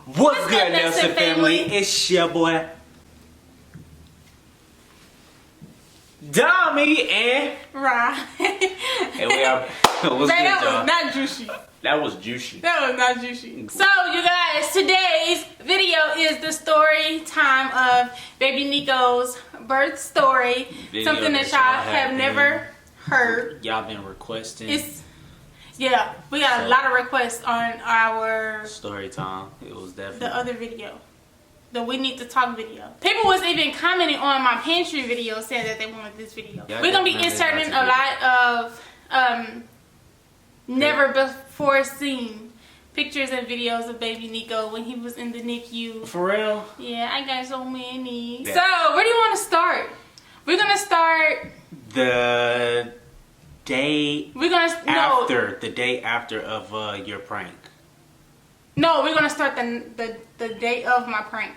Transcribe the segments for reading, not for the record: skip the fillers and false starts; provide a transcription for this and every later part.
What's good, Nelson family? It's your boy Dommy and Right. and we are. What's Man, good, that y'all? was not juicy. That was juicy. That was not juicy. So, you guys, today's video is the story time of baby NIQO's birth story. Video Something that y'all have never heard. Y'all been requesting. Yeah, we got a lot of requests on our Story time. It was definitely the other video, the We Need to Talk video. People was even commenting on my pantry video saying that they wanted this video. Yeah, we're gonna be inserting a lot of never before seen pictures and videos of baby NIQO when he was in the NICU. For real? Yeah, I got so many. Yeah. So where do you want to start? We're gonna start the day the day after of your prank. No, we're gonna start the day of my prank.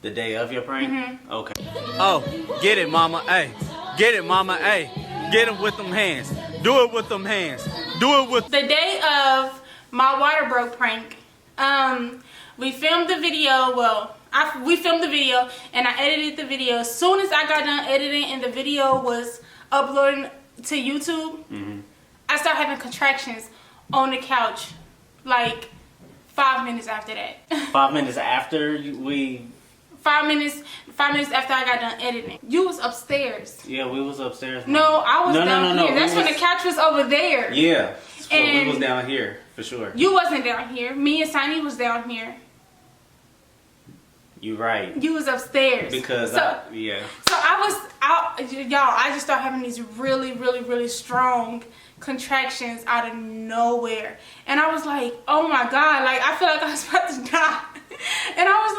The day of your prank? Mm-hmm. Okay. Oh, get it, mama, hey. Get it, mama, hey. Get him with them hands. Do it with them hands. Do it with... The day of my water broke prank, we filmed the video, we filmed the video and I edited the video. As soon as I got done editing and the video was uploading to YouTube, I started having contractions on the couch, like 5 minutes after that. 5 minutes after we... 5 minutes after I got done editing. You was upstairs. Yeah, we was upstairs. No, I was down here. That's we when the couch was over there. Yeah, so And we was down here for sure. You wasn't down here. Me and Sonny was down here. You right. You was upstairs. Because yeah. So I just started having these really strong contractions out of nowhere. And I was like, oh my God, like I feel like I was about to die. And I was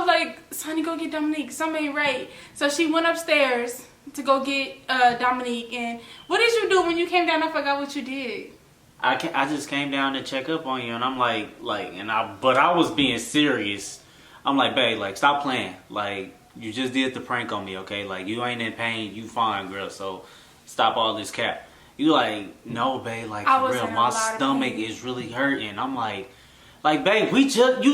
like, Sonny, go get Dominique. Something ain't right. So she went upstairs to go get Dominique. And what did you do when you came down? I forgot what you did. I just came down to check up on you, and I'm but I was being serious. I'm like, babe, like, stop playing. Like, you just did the prank on me, okay? Like, you ain't in pain. You fine, girl. So, stop all this cap. You like, no, babe, like, for real, my stomach is really hurting. I'm like, babe, you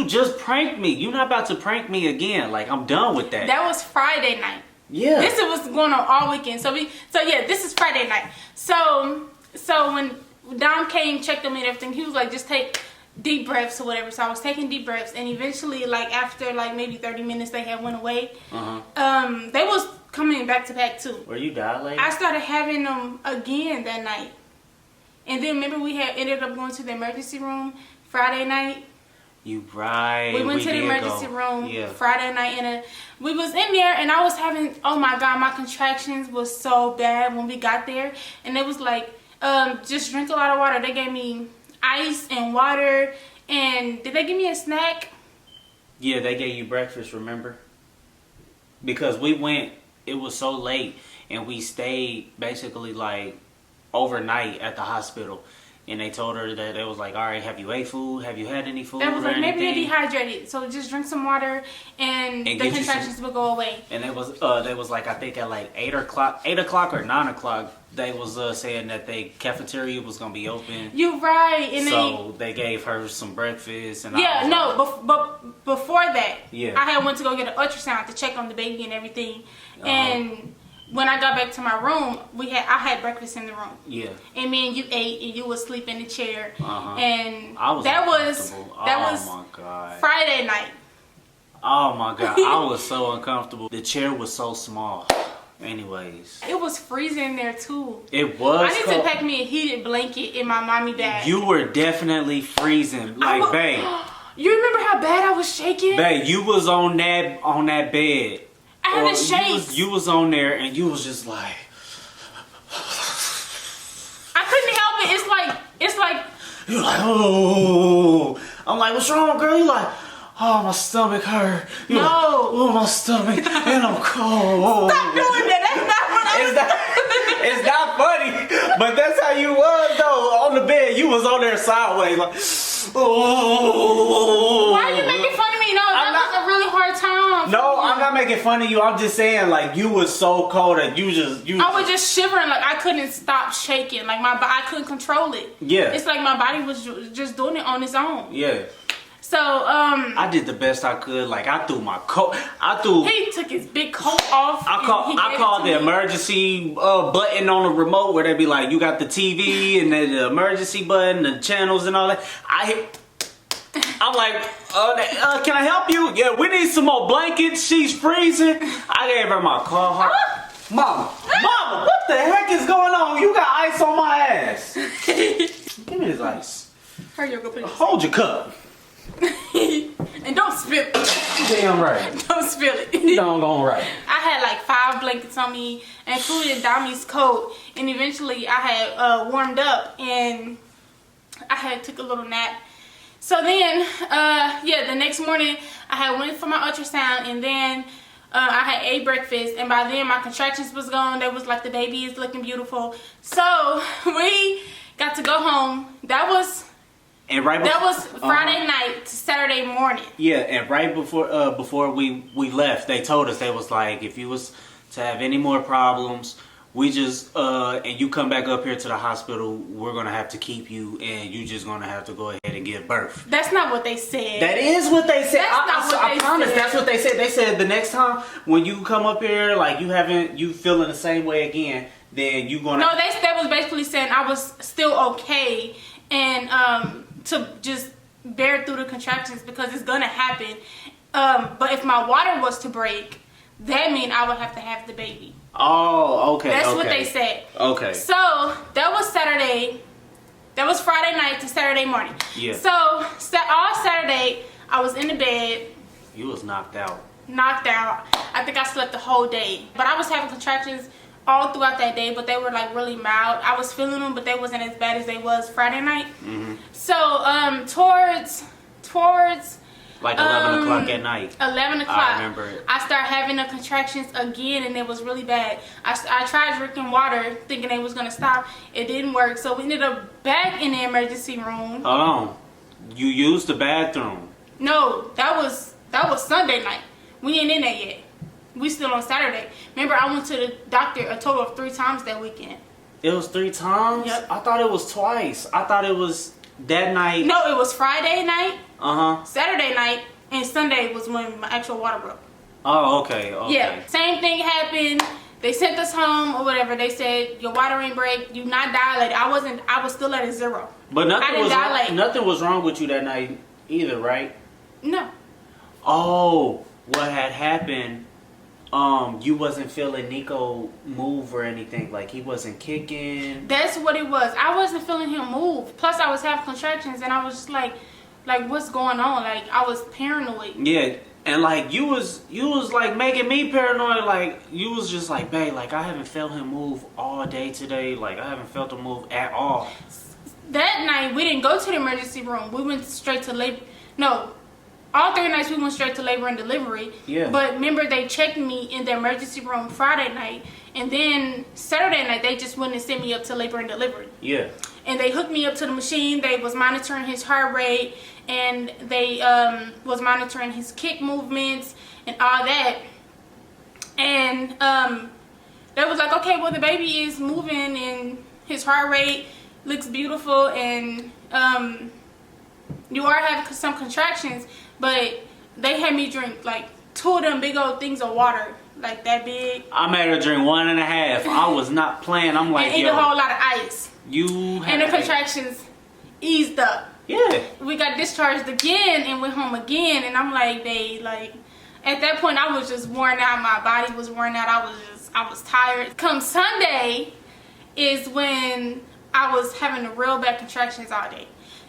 just pranked me. You're not about to prank me again. Like, I'm done with that. That was Friday night. Yeah. This was going on all weekend. So yeah, this is Friday night. So when Dom came, checked on me and everything, he was like, just take deep breaths or whatever. So I was taking deep breaths, and eventually, like after like maybe 30 minutes, they had went away. They was coming back to back too. Were you dilated? I started having them again that night, and then remember we had ended up going to the emergency room Friday night. You right. We went to the emergency room Friday night, and we was in there, and I was having, oh my God, my contractions was so bad when we got there, and it was like, just drink a lot of water. They gave me ice and water, and did they give me a snack? Yeah, they gave you breakfast, remember? Because we went, it was so late, and we stayed basically like overnight at the hospital. And they told her that it was like, all right, have you ate food? Have you had any food? They was like, maybe you're anything? dehydrated, so just drink some water, and the contractions will go away. And they was like, I think at like 8 o'clock or 9 o'clock, they was saying that the cafeteria was gonna be open. You right, and so they gave her some breakfast and but before that, yeah, I had went to go get an ultrasound to check on the baby and everything, and when I got back to my room, I had breakfast in the room. Yeah. And me and you ate, and you was asleep in the chair. And that was my God. Friday night. Oh my God, I was so uncomfortable. The chair was so small. Anyways. It was freezing in there too. It was. I need to pack me a heated blanket in my mommy bag. You were definitely freezing. Like, babe. You remember how bad I was shaking? Babe, you was on that bed. I had the shakes. You was on there and you was just like, I couldn't help it. It's like you're like, oh. I'm like, what's wrong, girl? You like, oh, my stomach hurt. You're like, oh, my stomach, and I'm cold. Stop doing that. That's not what I was It's not funny, but that's how you was though. On the bed, you was on there sideways, like, oh. Why are you making fun of me? No, that was a really hard time. No, I'm not making fun of you. I'm just saying, like, you was so cold that I was just shivering, like I couldn't stop shaking, like I couldn't control it. Yeah. It's like my body was just doing it on its own. Yeah. So I did the best I could. Like I threw my coat. He took his big coat off. I called the emergency button on the remote where they be like, you got the TV and then the emergency button, the channels and all that. I'm like, can I help you? Yeah, we need some more blankets. She's freezing. I gave her my car. Mama, what the heck is going on? You got ice on my ass. Give me this ice. Hurry up, go put it. Hold your cup. And don't spill it. Damn right. Don't spill it. Don't go right. I had like 5 blankets on me, including Dami's coat, and eventually I had warmed up and I had took a little nap. So then, the next morning I had went for my ultrasound, and then I had ate breakfast, and by then my contractions was gone. They was like, the baby is looking beautiful. So we got to go home. That was Friday night to Saturday morning. Yeah, and right before we left, they told us, they was like, if you was to have any more problems, we just and you come back up here to the hospital, we're gonna have to keep you, and you just gonna have to go ahead and give birth. That's not what they said. That is what they said. I promise. That's what they said. They said the next time when you come up here, like you feeling the same way again, then you gonna. No, that was basically saying I was still okay, and to just bear through the contractions because it's gonna happen. But if my water was to break, that means I would have to have the baby. Oh, okay. That's what they said. Okay. So that was Saturday. That was Friday night to Saturday morning. Yeah. So all Saturday I was in the bed. You was knocked out. Knocked out. I think I slept the whole day. But I was having contractions all throughout that day, but they were like really mild. I was feeling them, but they wasn't as bad as they was Friday night. Mm-hmm. So towards like 11 o'clock at night. 11 o'clock. I remember it. I started having the contractions again, and it was really bad. I tried drinking water, thinking they was gonna stop. It didn't work, so we ended up back in the emergency room. Hold on. You used the bathroom? No, that was Sunday night. We ain't in there yet. We still on Saturday. Remember, I went to the doctor a total of 3 times that weekend. It was 3 times? Yep. I thought it was twice. I thought it was that night. No, it was Friday night, Uh-huh. Saturday night, and Sunday was when my actual water broke. Oh, okay. Yeah, same thing happened. They sent us home or whatever. They said your water ain't break. You not dilated. I was still at a 0. But dilate. Nothing was wrong with you that night either, right? No. Oh, what had happened? You wasn't feeling NIQO move or anything. Like he wasn't kicking. That's what it was. I wasn't feeling him move. Plus, I was having contractions, and I was just like what's going on? Like I was paranoid. Yeah. And like you was like making me paranoid. Like you was just like, babe, like I haven't felt him move all day today. Like I haven't felt him move at all. That night we didn't go to the emergency room. We went straight to labor. No, all 3 nights we went straight to labor and delivery. Yeah. But remember, they checked me in the emergency room Friday night, and then Saturday night they just went and sent me up to labor and delivery. Yeah. And they hooked me up to the machine. They was monitoring his heart rate, and they was monitoring his kick movements and all that. And they was like, okay, well the baby is moving and his heart rate looks beautiful, and you are having some contractions, but they had me drink like 2 of them big old things of water, like that big. I made her drink 1.5. I was not playing. I'm like, and eat a whole lot of ice. And the contractions eased up. Yeah. We got discharged again and went home again, and I'm like, babe, like at that point I was just worn out. My body was worn out. I was tired. Come Sunday is when I was having the real bad contractions all day.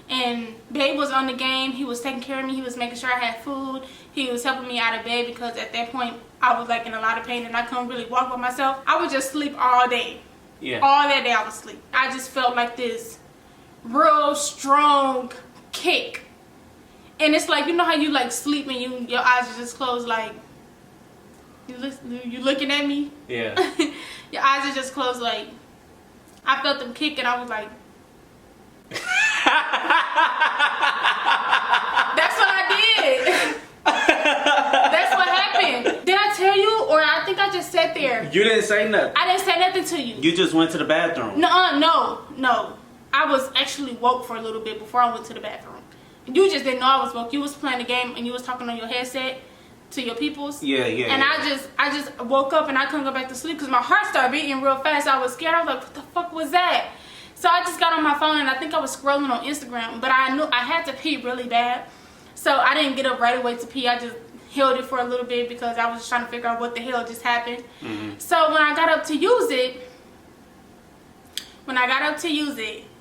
And babe was on the game. He was taking care of me. He was making sure I had food. He was helping me out of bed because at that point I was like in a lot of pain and I couldn't really walk by myself. I would just sleep all day. Yeah. All that day I would sleep. I just felt like this real strong kick. And it's like, you know how you like sleep and your eyes are just closed, like you looking at me? Yeah. Your eyes are just closed, like I felt them kick and I was like that's what I did. That's what happened. Did I tell you, or I think I just sat there? You didn't say nothing. I didn't say nothing to you. You just went to the bathroom. No. I was actually woke for a little bit before I went to the bathroom. You just didn't know I was woke. You was playing the game and you was talking on your headset to your peoples. Yeah. And I just woke up and I couldn't go back to sleep because my heart started beating real fast. I was scared. I was like, what the fuck was that? So I just got on my phone and I think I was scrolling on Instagram, but I knew I had to pee really bad. So I didn't get up right away to pee. I just held it for a little bit because I was just trying to figure out what the hell just happened. So when I got up to use it,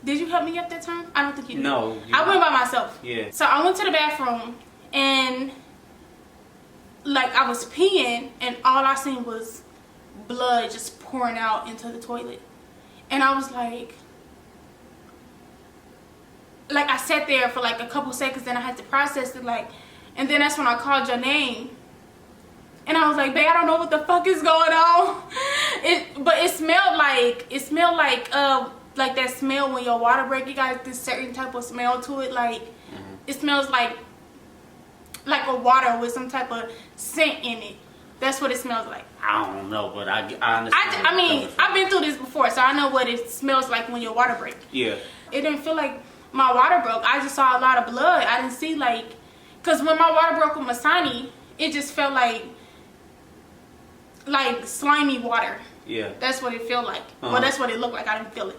did you help me up that time? I don't think you did. No. I went by myself. Yeah. So I went to the bathroom and like I was peeing and all I seen was blood just pouring out into the toilet. And I was like I sat there for like a couple seconds and I had to process it and then that's when I called your name. And I was like, babe, I don't know what the fuck is going on. But it smelled like that smell when your water break. You got this certain type of smell to it. It smells like a water with some type of scent in it. That's what it smells like. I don't know, but I understand. I mean, I've been through this before, so I know what it smells like when your water break. Yeah. It didn't feel like my water broke. I just saw a lot of blood. I didn't see because when my water broke with Masani, it just felt like slimy water. Yeah. That's what it felt like. Well, that's what it looked like. I didn't feel it.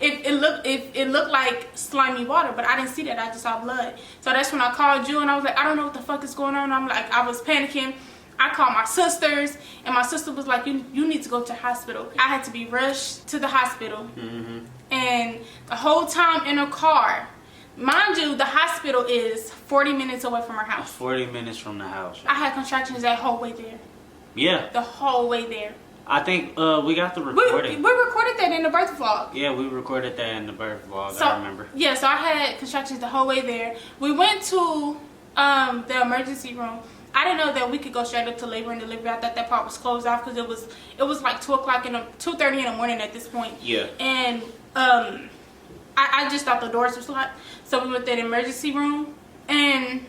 It looked like slimy water, but I didn't see that. I just saw blood. So that's when I called you, and I was like, I don't know what the fuck is going on. I was panicking. I called my sisters, and my sister was like, you need to go to the hospital. I had to be rushed to the hospital. And the whole time in a car, mind you, the hospital is 40 minutes away from our house. 40 minutes from the house. I had contractions that whole way there. Yeah. The whole way there. I think we got the recording. We recorded that in the birth vlog. Yeah, we recorded that in the birth vlog. So, I remember. Yeah, so I had contractions the whole way there. We went to the emergency room. I didn't know that we could go straight up to labor and delivery. I thought that part was closed off because it was like 2:30 in the morning at this point. Yeah. And I just thought the doors was locked. So we went to the emergency room, and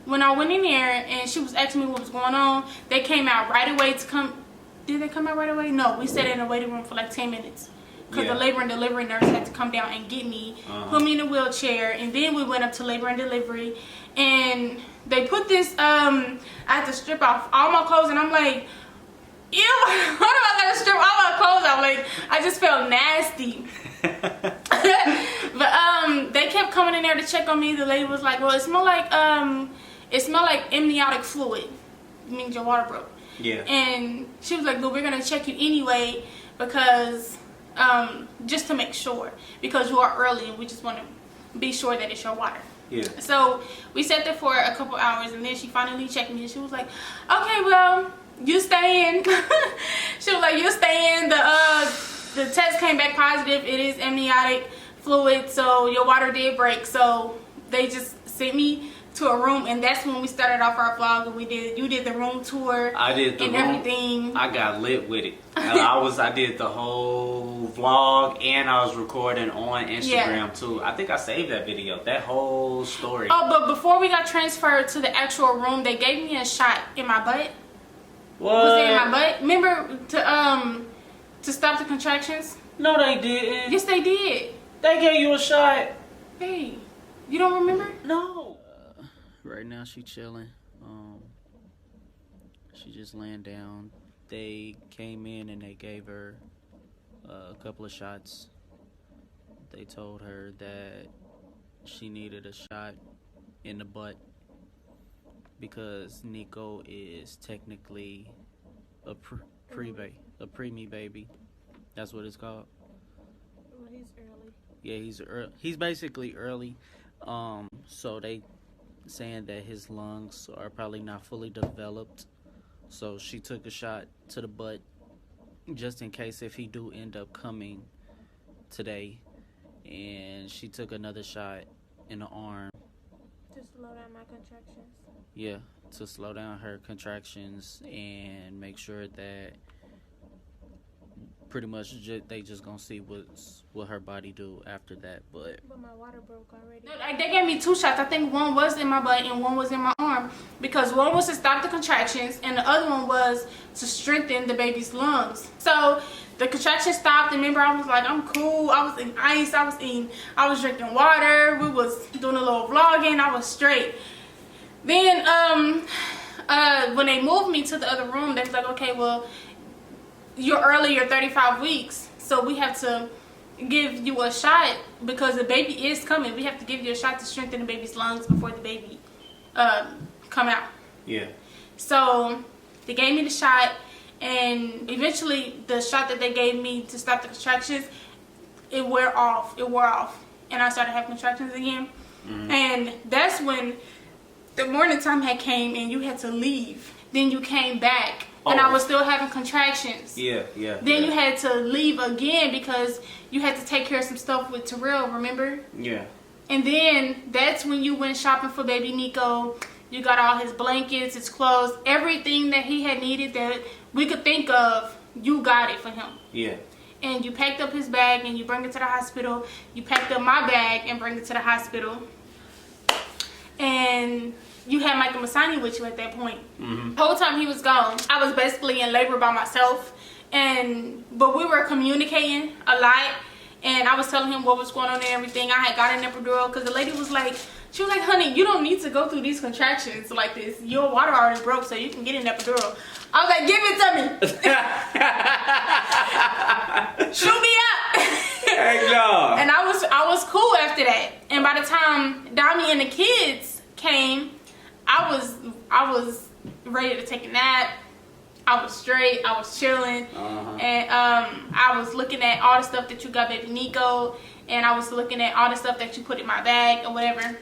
when I went in there and she was asking me what was going on, they came out right away to come. Did they come out right away? No, we sat in the waiting room for like 10 minutes. Because the labor and delivery nurse had to come down and get me, put me in a wheelchair, and then we went up to labor and delivery. And they put this, I had to strip off all my clothes, and I'm like, ew, what am I going to strip all my clothes off? Like, I just felt nasty. But they kept coming in there to check on me. The lady was like, well, it smelled like amniotic fluid. It means your water broke. Yeah. And she was like, well, we're going to check you anyway because, just to make sure. Because you are early and we just want to be sure that it's your water. Yeah. So we sat there for a couple hours and then she finally checked me and she was like, okay, well, you stay in. She was like, you stay in. The test came back positive. It is amniotic fluid, so your water did break. So they just sent me to a room, and that's when we started off our vlog. And you did the room tour. I did the and room. Everything. I got lit with it. I did the whole vlog, and I was recording on Instagram too. I think I saved that video, that whole story. Oh, but before we got transferred to the actual room, they gave me a shot in my butt. What? Was it in my butt? Remember to stop the contractions? No, they didn't. Yes, they did. They gave you a shot. Hey, you don't remember? No. Right now she chilling. She just laying down. They came in and they gave her a couple of shots. They told her that she needed a shot in the butt because NIQO is technically a preemie baby. That's what it's called. Well, he's early. Yeah, he's basically early. So they saying that his lungs are probably not fully developed. So she took a shot to the butt just in case if he do end up coming today. And she took another shot in the arm. To slow down my contractions. Yeah, to slow down her contractions and make sure that pretty much they just gonna see what her body do after that. But my water broke already. No, they gave me 2 shots. I think one was in my butt and one was in my arm, because one was to stop the contractions and the other one was to strengthen the baby's lungs. So the contractions stopped, and remember, I was like, I'm cool. I was eating ice. I was drinking water. We was doing a little vlogging. I was straight. Then when they moved me to the other room, they was like, okay, well, you're 35 weeks, so we have to give you a shot because the baby is coming. We have to give you a shot to strengthen the baby's lungs before the baby come out. Yeah. So they gave me the shot, and eventually the shot that they gave me to stop the contractions, it wore off, and I started having contractions again. And that's when the morning time had came and you had to leave. Then you came back. And I was still having contractions. Yeah. Then you had to leave again because you had to take care of some stuff with Terrell, remember? Yeah. And then that's when you went shopping for baby NIQO. You got all his blankets, his clothes, everything that he had needed that we could think of, you got it for him. Yeah. And you packed up his bag and you bring it to the hospital. You packed up my bag and bring it to the hospital. And you had Michael Masani with you at that point. The whole time he was gone, I was basically in labor by myself. But we were communicating a lot. And I was telling him what was going on and everything. I had got an epidural because the lady was like, she was like, honey, you don't need to go through these contractions like this. Your water already broke, so you can get an epidural. I was like, give it to me. Shoot me up. Heck no. And I was cool after that. And by the time Dami and the kids came, I was ready to take a nap. I was straight. I was chilling. And I was looking at all the stuff that you got baby NIQO, and I was looking at all the stuff that you put in my bag or whatever.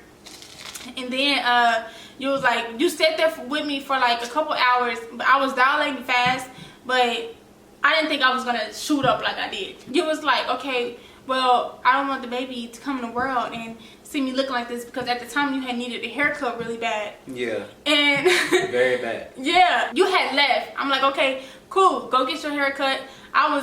And then you was like, you sat there with me for like a couple hours, but I was dilating fast, but I didn't think I was gonna shoot up like I did. You was like, okay, well, I don't want the baby to come in the world and see me looking like this, because at the time you had needed a haircut really bad. Yeah. And very bad. Yeah, you had left. I'm like, okay, cool, go get your haircut. I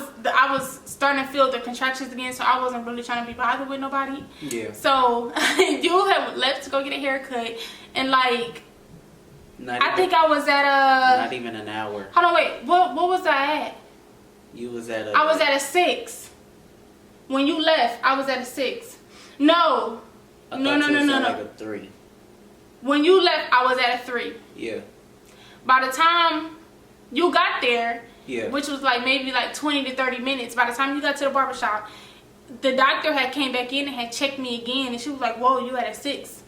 was starting to feel the contractions again, so I wasn't really trying to be bothered with nobody. Yeah. So you had left to go get a haircut, and like, I think I was at not even an hour. Hold on, wait. What was I at? You was at I was at a 6. When you left, I was at a 6. No. No. Like a 3. When you left, I was at a 3. Yeah. By the time you got there, yeah, which was like maybe like 20 to 30 minutes, by the time you got to the barbershop, the doctor had came back in and had checked me again, and she was like, whoa, you at a 6.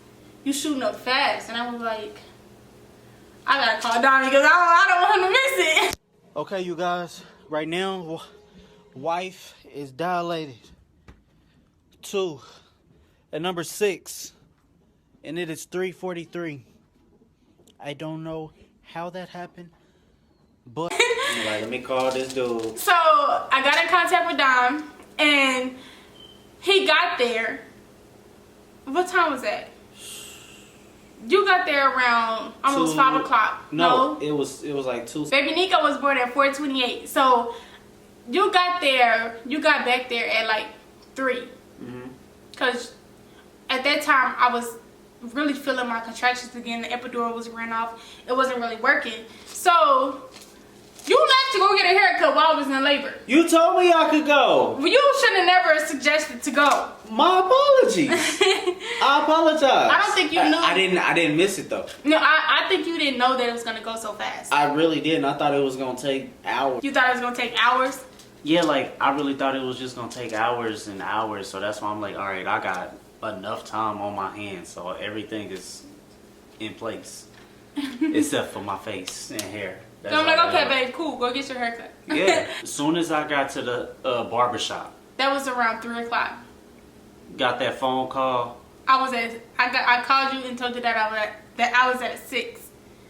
You shooting up fast. And I was like, I gotta call Donnie because I don't want him to miss it. Okay, you guys, right now, wife is dilated 2 at number 6, and it is 3:43. I don't know how that happened, but like, let me call this dude. So I got in contact with Dom, and he got there. What time was that? You got there around almost 5 o'clock. No, it was like 2. Baby NIQO was born at 4:28. So you got back there at like 3. Cause at that time I was really feeling my contractions again. The epidural was ran off. It wasn't really working. So you left to go get a haircut while I was in labor. You told me I could go. Well, you should have never suggested to go. My apologies. I apologize. I don't think you knew. I didn't miss it though. No, I think you didn't know that it was gonna go so fast. I really didn't. I thought it was gonna take hours. You thought it was gonna take hours? Yeah, like I really thought it was just gonna take hours and hours. So that's why I'm like, all right, I got enough time on my hands, so everything is in place except for my face and hair. So I'm like, okay, babe, cool, go get your haircut. Yeah. As soon as I got to the barbershop, that was around 3 o'clock. Got that phone call. I called you and told you that I was at a 6.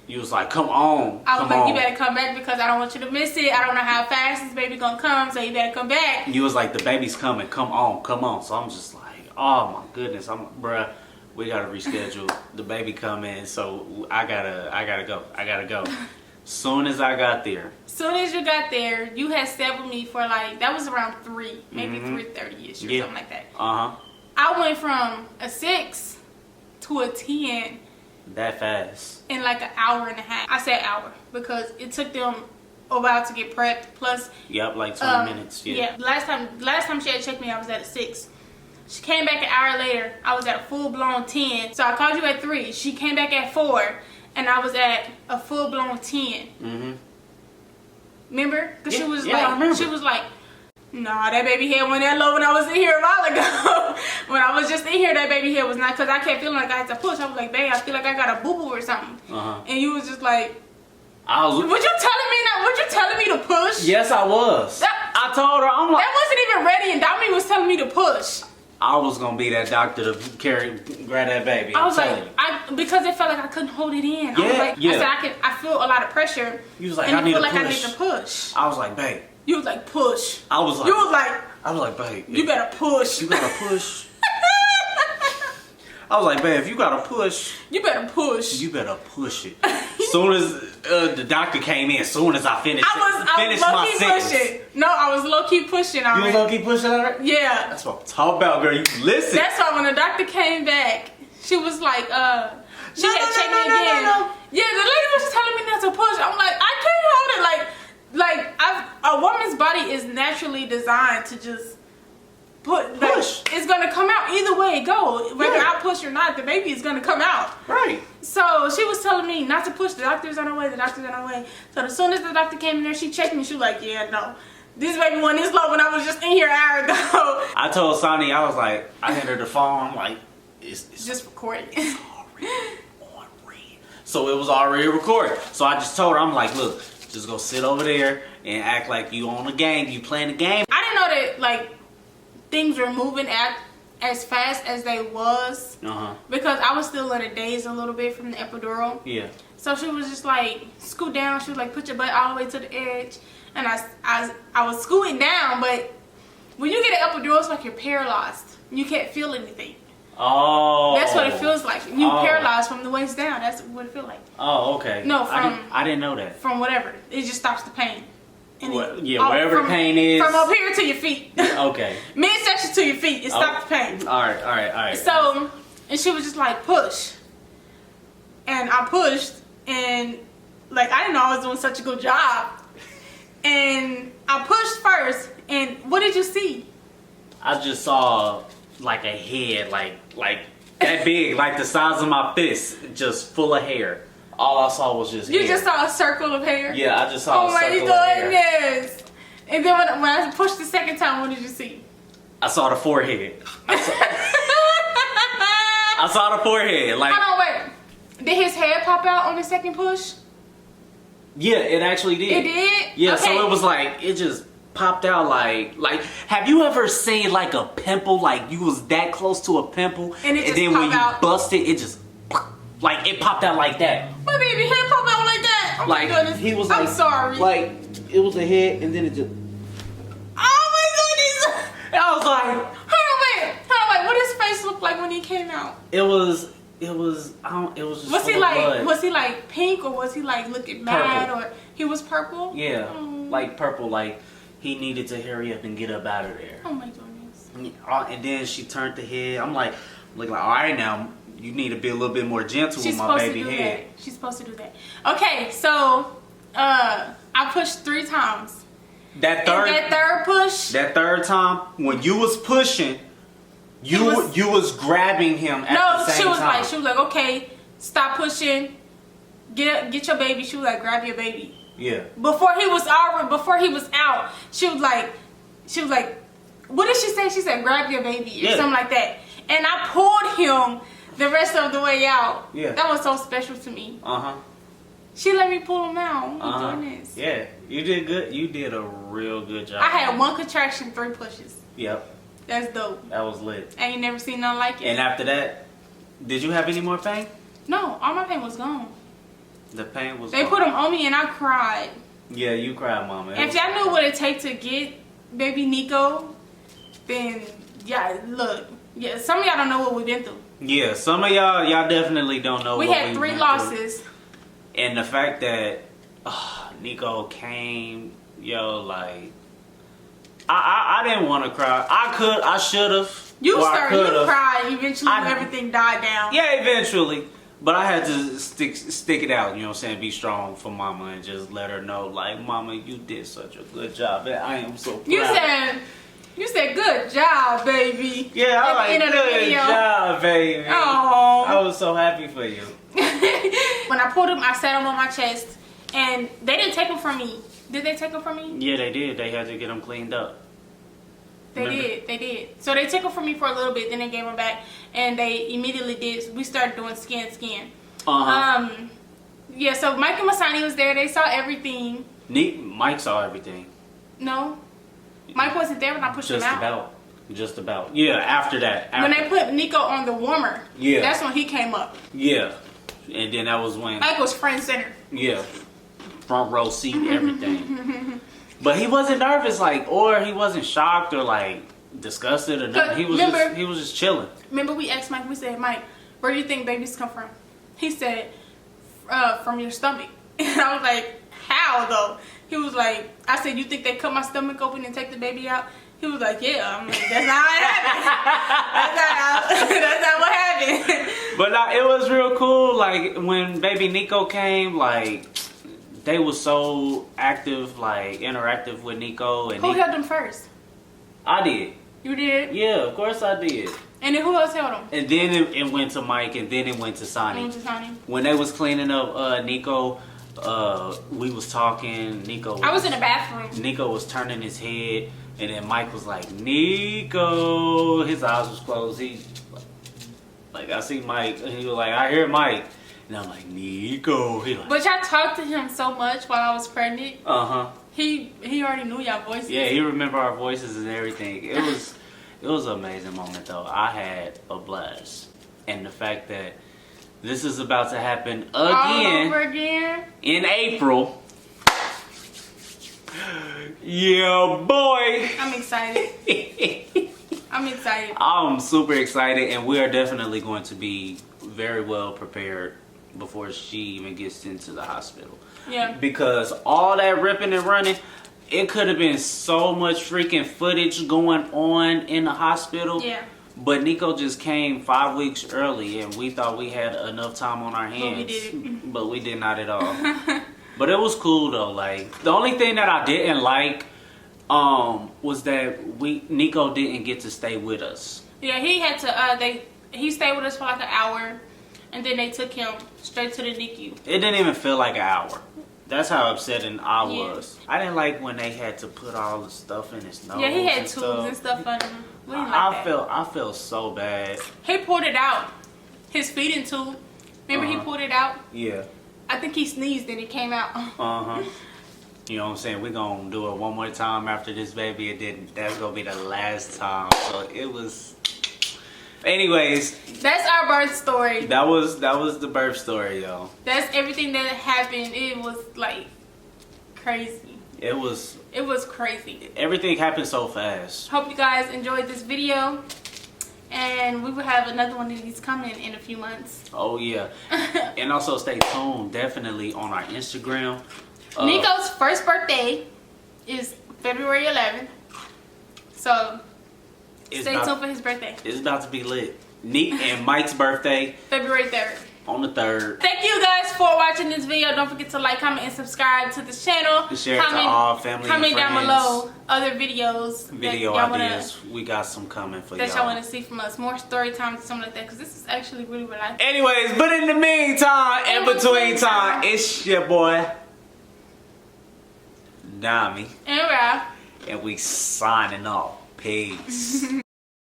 You was like, come on. I was like, you better come back because I don't want you to miss it. I don't know how fast this baby gonna come, so you better come back. You was like, the baby's coming. Come on. So I'm just like, oh my goodness, bruh, we gotta reschedule. The baby coming, so I gotta go. Soon as I got there. Soon as you got there, you had stayed with me for like, that was around 3, maybe 3:30ish or something like that. I went from a 6 to a 10. That fast. In like an hour and a half. I said hour because it took them a while to get prepped. Plus, yep, like 20 minutes. Yeah. Last time she had checked me, I was at a 6. She came back an hour later. I was at a full blown 10. So I called you at 3. She came back at 4, and I was at a full blown 10. Remember? Because she was like, nah, that baby hair went that low when I was in here a while ago. When I was just in here, that baby hair was not, because I kept feeling like I had to push. I was like, babe, I feel like I got a boo-boo or something. And you was just like, was you telling me to push? Yes, I was. I told her, I'm like, that wasn't even ready, and Dominique was telling me to push. I was gonna be that doctor to grab that baby. I was like, because it felt like I couldn't hold it in. Yeah, I was like, I said, I feel a lot of pressure. You was like, and I need to like push. I need to push. I was like, babe. You was like, push. I was like, babe. You better push. You gotta push. I was like, babe, if you gotta push. You better push. You better push it. Soon as the doctor came in, soon as I finished I was low-key pushing. No, I was low-key pushing already. You was low-key pushing already? Yeah. That's what I'm talking about, girl. You listen. That's why when the doctor came back, she was like, she had checked me again. Yeah, the lady was telling me not to push. I'm like, I can't hold it. A woman's body is naturally designed to just push. It's gonna come out either way it go. Whether I push or not, the baby is gonna come out. Right. So she was telling me not to push. The doctor's on her way. The doctor's on her way. So as soon as the doctor came in there, she checked me. She was like, yeah, no. This baby wasn't this low when I was just in here an hour ago. I told Sonny, I was like, I handed her the phone. I'm like, it's just recording. It's already on red. So it was already recorded. So I just told her, I'm like, look, just go sit over there and act like you on the game. You playing the game. I didn't know that, like, things were moving as fast as they was. Because I was still in a daze a little bit from the epidural. Yeah. So she was just like, scoot down. She was like, put your butt all the way to the edge. And I was scooting down, but when you get an epidural, it's like you're paralyzed. You can't feel anything. Oh. That's what it feels like. You paralyzed from the waist down. That's what it feels like. Oh, okay. No, I didn't know that. From whatever. It just stops the pain. And wherever the pain is. From up here to your feet. Okay. Midsection to your feet. It stops the pain. All right. So, and she was just like, push. And I pushed. And, like, I didn't know I was doing such a good job. And I pushed first. And what did you see? I just saw, like, a head, like that big, like the size of my fist, just full of hair. All I saw was just hair. You just saw a circle of hair? Yeah, I just saw a circle of hair. Oh my goodness. And then when I pushed the second time, what did you see? I saw the forehead. I saw the forehead. Like, hold on, wait. Did his head pop out on the second push? Yeah, it actually did. It did? Yeah, okay. So it was like, it just popped out like, have you ever seen like a pimple, like you was that close to a pimple, and then when you bust it, it just, like, it popped out like that. My baby head popped out like that? Oh like, my goodness. He was like, I'm sorry. Like, it was a head, and then it just, oh my goodness. And I was like, hold on, wait. What did his face look like when he came out? It was just Was he like, blood. Was he like pink, or was he like looking mad, purple. or he was purple? Yeah, like purple, like he needed to hurry up and get up out of there. Oh my goodness. And then she turned the head. I'm like, all right, now you need to be a little bit more gentle with my baby head. She's supposed to do that. Okay, so I pushed 3 times. That third time, when you was pushing, you was grabbing him at the same time. She was like, okay, stop pushing, get your baby. She was like, grab your baby. Yeah. Before he was out, she was like, what did she say? She said, grab your baby or something like that. And I pulled him the rest of the way out. Yeah. That was so special to me. She let me pull him out. Oh my goodness. Yeah, you did good. You did a real good job. I had 1 contraction, 3 pushes. Yep. That's dope. That was lit. I ain't never seen nothing like it. And after that, did you have any more pain? No, all my pain was gone. The pain was They gone. put them on me and I cried. Yeah, you cried, Mama. If y'all knew what it takes to get baby NIQO, then look. Yeah, some of y'all don't know what we've been through. Yeah, some of y'all definitely don't know we had 3 losses. And the fact that NIQO came, yo, like I didn't want to cry. I should have. You cried eventually when everything died down. Yeah, eventually. But I had to stick it out, you know what I'm saying? Be strong for mama and just let her know, like, mama, you did such a good job. And I am so proud. You said good job, baby. Yeah, I like good job, baby. Oh. I was so happy for you. When I pulled him, I sat him on my chest, and they didn't take him from me. Did they take him from me? Yeah, they did. They had to get him cleaned up. They did. So they took him from me for a little bit, then they gave him back, and they immediately did. We started doing skin. Yeah. So Mike and Masani was there. They saw everything. Mike saw everything. No, Mike wasn't there when I pushed him out. Just about. Yeah. After that. When they put NIQO on the warmer. Yeah. That's when he came up. Yeah. And then that was when Mike was front center. Yeah. Front row seat, everything. But he wasn't nervous, like, or he wasn't shocked or like disgusted or nothing. He was just chilling. Remember, we asked Mike. We said, Mike, where do you think babies come from? He said, from your stomach. And I was like, how though? He was like, I said, you think they cut my stomach open and take the baby out? He was like, yeah. I'm like, that's not how it happened. That's not what happened. But it was real cool. Like when baby NIQO came, like. They was so active, like interactive with NIQO. And who held them first? I did. You did? Yeah, of course I did. And then who else held them? And then it went to Mike, and then it went to Sonny. When they was cleaning up NIQO, we was talking. I was in the bathroom. NIQO was turning his head, and then Mike was like, NIQO. His eyes was closed. He like I see Mike, and he was like, I hear Mike. And I'm like, NIQO. Like, but y'all talked to him so much while I was pregnant. He already knew y'all voices. Yeah, he remembered our voices and everything. It was an amazing moment though. I had a blast. And the fact that this is about to happen again. All over again. In April. Yeah, boy. I'm excited. I'm super excited, and we are definitely going to be very well prepared before she even gets into the hospital. Yeah. Because all that ripping and running, it could have been so much freaking footage going on in the hospital. Yeah. But NIQO just came 5 weeks early, and we thought we had enough time on our hands. But we did not at all. But it was cool though. Like the only thing that I didn't like was that NIQO didn't get to stay with us. Yeah, he had to. He stayed with us for like an hour, and then they took him straight to the NICU. It didn't even feel like an hour. That's how upsetting I was. I didn't like when they had to put all the stuff in his nose. Yeah, he had tubes and stuff under him. I felt so bad. He pulled it out. His feeding tube. Remember he pulled it out? Yeah. I think he sneezed and it came out. You know what I'm saying? We're going to do it one more time after this baby. And then that's going to be the last time. So it was... Anyways. That's our birth story. That was the birth story, y'all. That's everything that happened. It was like crazy. It was crazy. Everything happened so fast. Hope you guys enjoyed this video. And we will have another one of these coming in a few months. Oh, yeah. And also stay tuned definitely on our Instagram. NIQO's first birthday is February 11th. So stay tuned for his birthday. It's about to be lit. And Mike's birthday. February 3rd. On the 3rd. Thank you guys for watching this video. Don't forget to like, comment, and subscribe to this channel. Share it to all family and friends. Comment down below other videos. Video ideas. We got some coming for y'all. That y'all want to see from us. More story times, something like that. Because this is actually really relaxing. Anyways, but in the meantime, in between time, it's your boy, Dami. And Ralph. And we signing off. Peace.